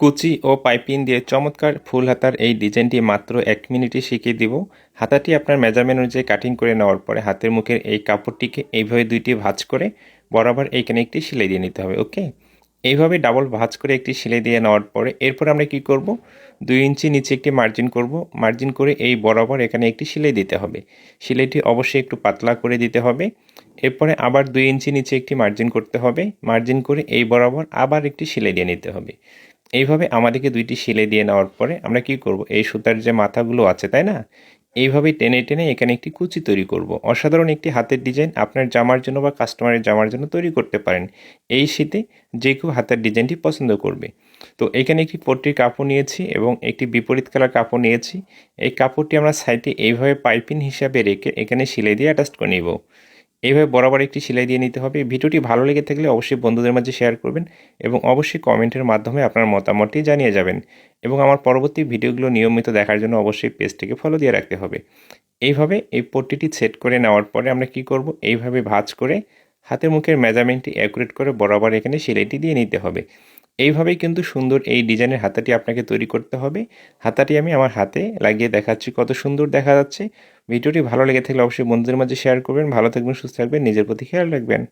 কুচি ও পাইপিং দিয়ে চমৎকার ফুল হাতার এই ডিজাইনটি মাত্র 1 মিনিটে শিখিয়ে দিব। হাতাটি আপনার মেজারমেন্ট অনুযায়ী কাটিং করে নেওয়ার পরে হাতের মুখের এই কাপড়টিকে এইভাবে দুইটি ভাঁজ করে বরাবর এইখানে একটি সেলাই দিয়ে নিতে হবে। ওকে, এইভাবে ডাবল ভাঁজ করে একটি সেলাই দিয়ে নেওয়ার পরে এরপর আমরা কি করব, 2 ইঞ্চি নিচে একটি মার্জিন করব। মার্জিন করে এই বরাবর এখানে একটি সেলাই দিতে হবে। সেলাইটি অবশ্যই একটু পাতলা করে দিতে হবে। এরপরে আবার 2 ইঞ্চি নিচে একটি মার্জিন করতে হবে। মার্জিন করে এই বরাবর আবার একটি সেলাই দিয়ে নিতে হবে। এইভাবে আমাদেরকে 2টি সেলাই দিয়ে নেওয়ার পরে আমরা কি করব, এই সুতার যে মাথাগুলো আছে তাই না, এইভাবে টেনে টেনে এখানে একটি কুচি তৈরি করব। অসাধারণ একটি হাতের ডিজাইন আপনার জামার জন্য বা কাস্টমারের জামার জন্য তৈরি করতে পারেন। এই শীতে যে কেউ হাতের ডিজাইনটি পছন্দ করবে। তো এখানে একটি পট্টির কাপড় নিয়েছি এবং একটি বিপরীত কালার কাপড় নিয়েছি। এই কাপড়টি আমরা সাইডে এইভাবে পাইপিং হিসাবে রেখে এখানে সেলাই দিয়ে অ্যাটাচ করে নিব। এইভাবে বরাবর একটি সেলাই দিয়ে নিতে হবে। ভিডিওটি ভালো লেগে থাকলে অবশ্যই বন্ধুদের মাঝে শেয়ার করবেন এবং অবশ্যই কমেন্টের মাধ্যমে আপনার মতামতটি জানিয়ে যাবেন। এবং আমার পরবর্তী ভিডিওগুলো নিয়মিত দেখার জন্য অবশ্যই পেজটিকে ফলো দিয়ে রাখতে হবে। এইভাবে এই পট্টিটি সেট করে নেওয়ার পরে আমরা কি করব, এইভাবে ভাঁজ করে হাতের মুখের মেজারমেন্টটি অ্যাকুরেট করে বরাবর এখানে সেলাইটি দিয়ে নিতে হবে। এইভাবেই কিন্তু সুন্দর এই ডিজাইনের হাতাটি আপনাকে তৈরি করতে হবে। হাতাটি আমি আমার হাতে লাগিয়ে দেখাচ্ছি কত সুন্দর দেখা যাচ্ছে। ভিডিওটি ভালো লেগে থাকলে অবশ্যই বন্ধুদের মাঝে শেয়ার করবেন। ভালো থাকবেন, সুস্থ থাকবেন, নিজের প্রতি খেয়াল রাখবেন।